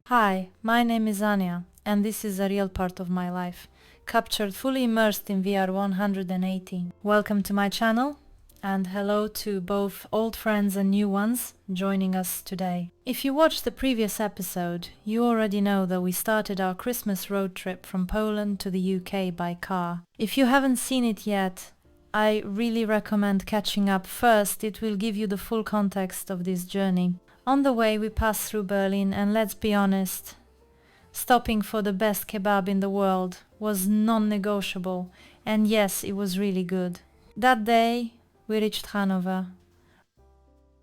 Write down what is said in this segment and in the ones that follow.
Hi, my name is Anya, and this is a real part of my life, captured fully immersed in VR180. Welcome to my channel, and hello to both old friends and new ones joining us today. If you watched the previous episode, you already know that we started our Christmas road trip from Poland to the UK by car. If you haven't seen it yet, I really recommend catching up first. It will give you the full context of this journey. On the way we passed through Berlin, and let's be honest, stopping for the best kebab in the world was non-negotiable, and yes, it was really good. That day we reached Hanover.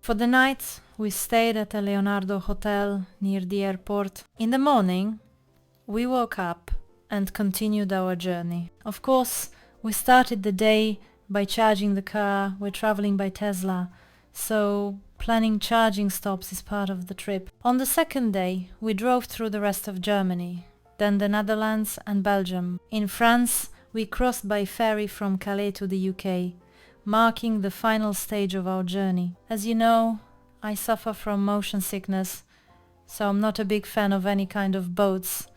For the night we stayed at a Leonardo hotel near the airport. In the morning we woke up and continued our journey. Of course, we started the day by charging the car. We're traveling by Tesla, so planning charging stops is part of the trip. On the second day, we drove through the rest of Germany, then the Netherlands and Belgium. In France, we crossed by ferry from Calais to the UK, marking the final stage of our journey. As you know, I suffer from motion sickness, so I'm not a big fan of any kind of boats.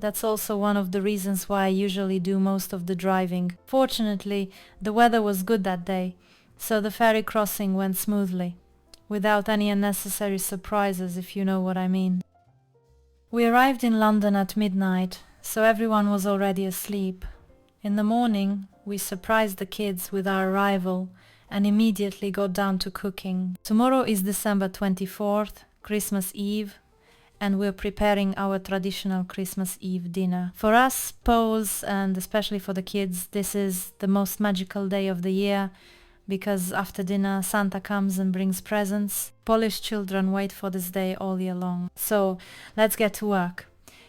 That's also one of the reasons why I usually do most of the driving. Fortunately, the weather was good that day, so the ferry crossing went smoothly, without any unnecessary surprises, if you know what I mean. We arrived in London at midnight, so everyone was already asleep. In the morning, we surprised the kids with our arrival and immediately got down to cooking. Tomorrow is December 24th, Christmas Eve, and we're preparing our traditional Christmas Eve dinner. For us, Poles, and especially for the kids, this is the most magical day of the year, because after dinner Santa comes and brings presents. Polish children wait for this day all year long. So let's get to work.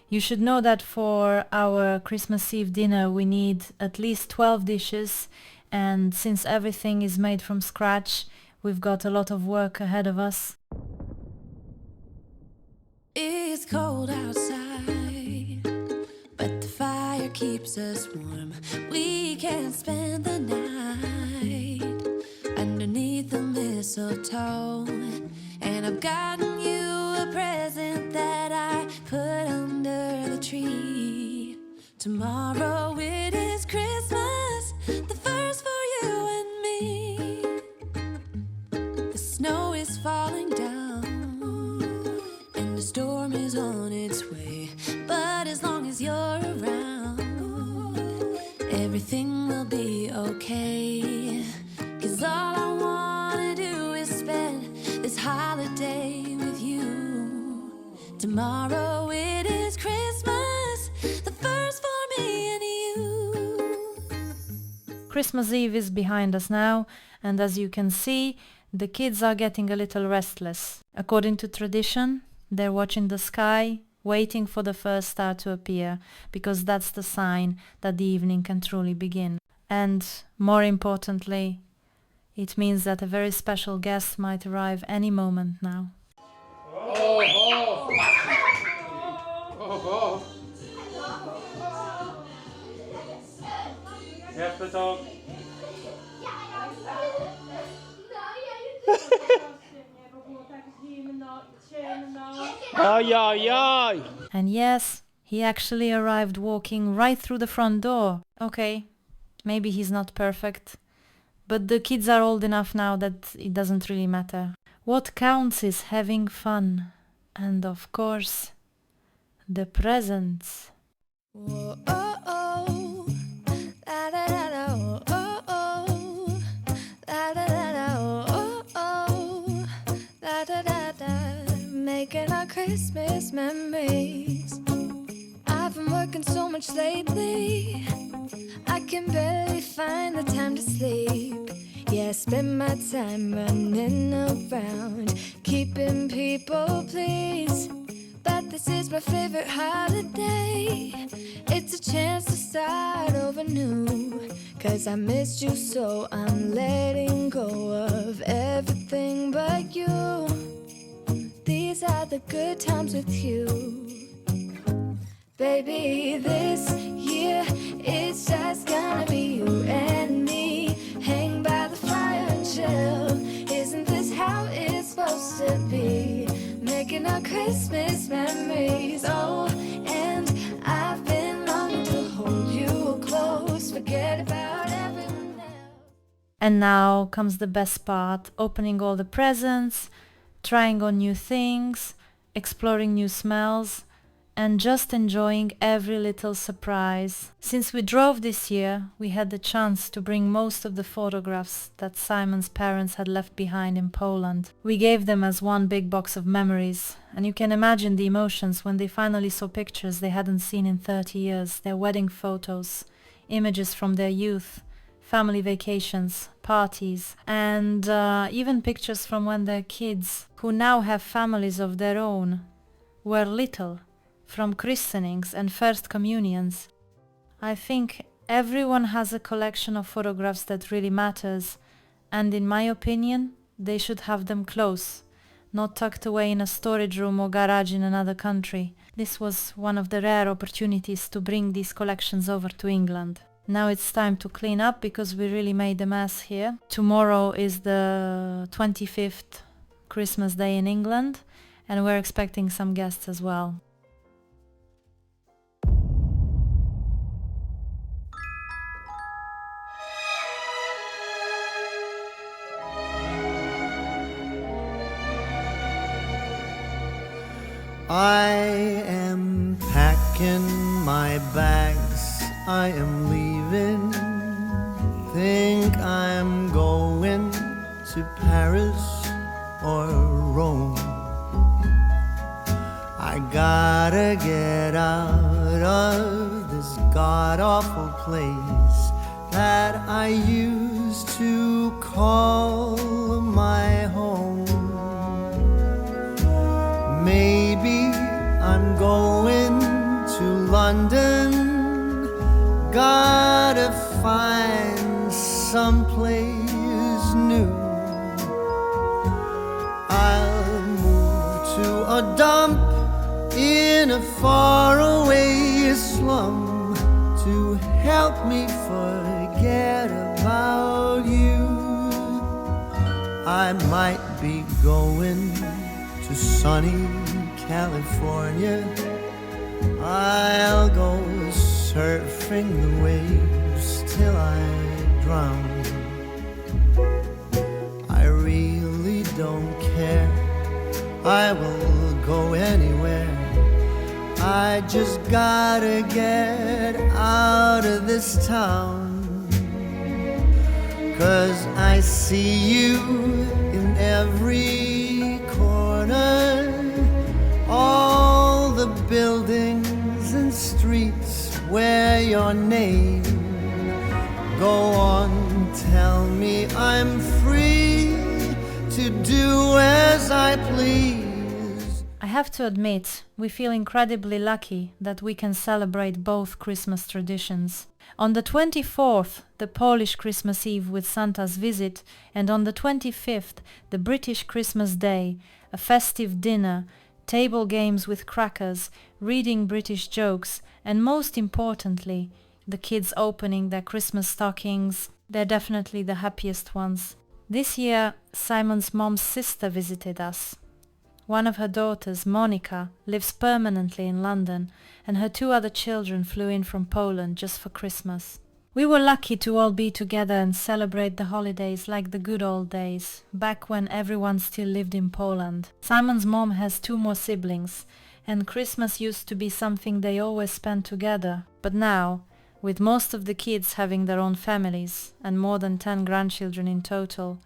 You should know that for our Christmas Eve dinner we need at least 12 dishes, and since everything is made from scratch, we've got a lot of work ahead of us. It's cold outside, but the fire keeps us warm. We can spend the night underneath the mistletoe, and I've gotten you a present that I put under the tree. Tomorrow it is Christmas, the first for you and me. The snow is falling down and the storm is on its way, but as long as you're around, everything will be okay. 'Cause all I wanna do is spend this holiday with you. Tomorrow it is Christmas, the first for me and you. Christmas Eve is behind us now, and as you can see, the kids are getting a little restless. According to tradition, they're watching the sky, waiting for the first star to appear, because that's the sign that the evening can truly begin. And more importantly, it means that a very special guest might arrive any moment now. And yes, he actually arrived walking right through the front door. Okay, maybe he's not perfect, but the kids are old enough now that it doesn't really matter. What counts is having fun, and of course, the presents. Whoa, oh, oh. La, da, da, da, oh, oh, oh. La, da, da, da, oh, oh, oh. La, da, da, da. Making our Christmas memories. I've been working so much lately, I can barely find the time to sleep. Yeah, I spend my time running around, keeping people pleased. But this is my favorite holiday. It's a chance to start over new. 'Cause I missed you, so I'm letting go of everything but you. These are the good times with you. Baby, this year it's just gonna be you and me. Hang by the fire and chill. Isn't this how it's supposed to be? Making remain our Christmas memories. Oh, and I've been longing to hold you close, forget about everyone else. And now comes the best part, opening all the presents, trying on new things, exploring new smells, and just enjoying every little surprise. Since we drove this year, we had the chance to bring most of the photographs that Simon's parents had left behind in Poland. We gave them as one big box of memories, and you can imagine the emotions when they finally saw pictures they hadn't seen in 30 years, their wedding photos, images from their youth, family vacations, parties, and even pictures from when their kids, who now have families of their own, were little, from christenings and first communions. I think everyone has a collection of photographs that really matters, and in my opinion, they should have them close, not tucked away in a storage room or garage in another country. This was one of the rare opportunities to bring these collections over to England. Now it's time to clean up because we really made a mess here. Tomorrow is the 25th Christmas Day in England, and we're expecting some guests as well. I am packing my bags, I am leaving. Think I'm going to Paris or Rome. I gotta get out of this god-awful place that I used to call my home. Maybe I'm going to London, gotta find someplace new. I'll move to a dump in a faraway slum to help me forget about you. I might be going to sunny California. I'll go surfing the waves till I drown. I really don't care, I will go anywhere. I just gotta get out of this town. 'Cause I see you in every corner, all the buildings and streets wear your name. Go on, tell me I'm free to do as I please. I have to admit, we feel incredibly lucky that we can celebrate both Christmas traditions. On the 24th, the Polish Christmas Eve with Santa's visit, and on the 25th, the British Christmas Day, a festive dinner, table games with crackers, reading British jokes, and most importantly, the kids opening their Christmas stockings. They're definitely the happiest ones. This year, Simon's mom's sister visited us. One of her daughters, Monica, lives permanently in London, and her two other children flew in from Poland just for Christmas. We were lucky to all be together and celebrate the holidays like the good old days, back when everyone still lived in Poland. Simon's mom has two more siblings, and Christmas used to be something they always spent together. But now, with most of the kids having their own families, and more than 10 grandchildren in total,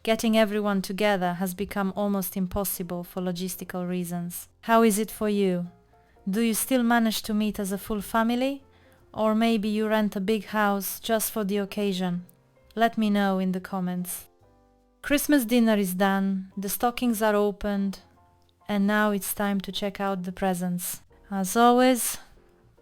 getting everyone together has become almost impossible for logistical reasons. How is it for you? Do you still manage to meet as a full family? Or maybe you rent a big house just for the occasion? Let me know in the comments. Christmas dinner is done, the stockings are opened, and now it's time to check out the presents. As always,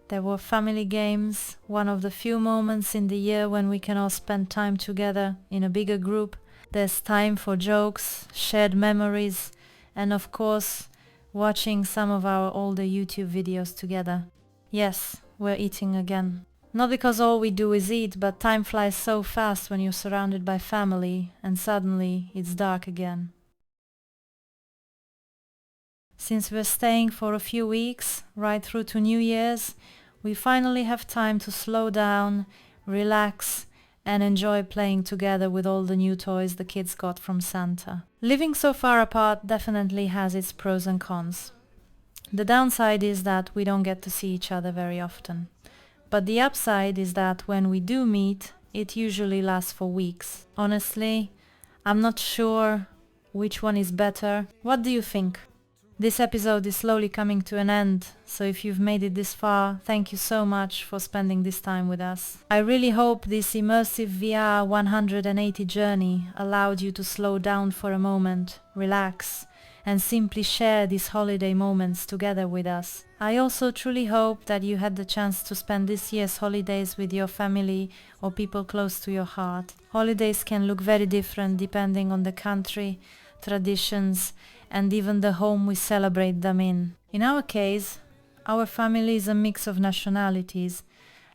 there were family games, one of the few moments in the year when we can all spend time together in a bigger group. There's time for jokes, shared memories, and of course, watching some of our older YouTube videos together. Yes, we're eating again. Not because all we do is eat, but time flies so fast when you're surrounded by family, and suddenly it's dark again. Since we're staying for a few weeks, right through to New Year's, we finally have time to slow down, relax, and enjoy playing together with all the new toys the kids got from Santa. Living so far apart definitely has its pros and cons. The downside is that we don't get to see each other very often. But the upside is that when we do meet, it usually lasts for weeks. Honestly, I'm not sure which one is better. What do you think? This episode is slowly coming to an end, so if you've made it this far, thank you so much for spending this time with us. I really hope this immersive VR180 journey allowed you to slow down for a moment, relax, and simply share these holiday moments together with us. I also truly hope that you had the chance to spend this year's holidays with your family or people close to your heart. Holidays can look very different depending on the country, traditions, and even the home we celebrate them in. In our case, our family is a mix of nationalities,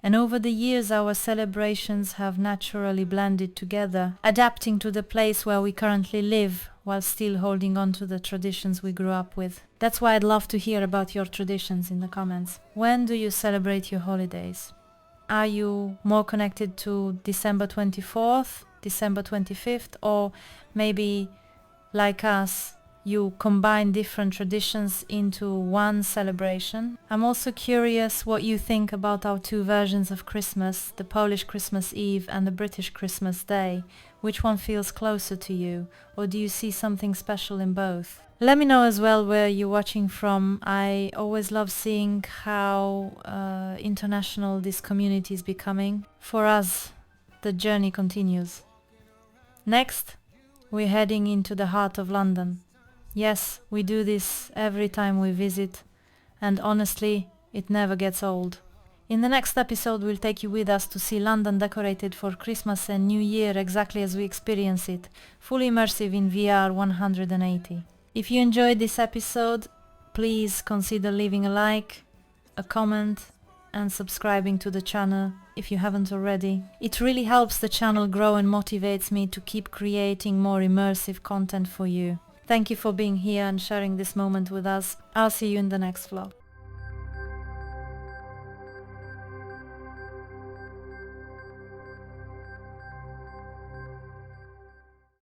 and over the years our celebrations have naturally blended together, adapting to the place where we currently live, while still holding on to the traditions we grew up with. That's why I'd love to hear about your traditions in the comments. When do you celebrate your holidays? Are you more connected to December 24th, December 25th, or maybe, like us, you combine different traditions into one celebration? I'm also curious what you think about our two versions of Christmas, the Polish Christmas Eve and the British Christmas Day. Which one feels closer to you, or do you see something special in both? Let me know as well where you're watching from. I always love seeing how international this community is becoming. For us, the journey continues. Next, we're heading into the heart of London. Yes, we do this every time we visit, and honestly, it never gets old. In the next episode, we'll take you with us to see London decorated for Christmas and New Year exactly as we experience it, fully immersive in VR 180. If you enjoyed this episode, please consider leaving a like, a comment, and subscribing to the channel if you haven't already. It really helps the channel grow and motivates me to keep creating more immersive content for you. Thank you for being here and sharing this moment with us. I'll see you in the next vlog.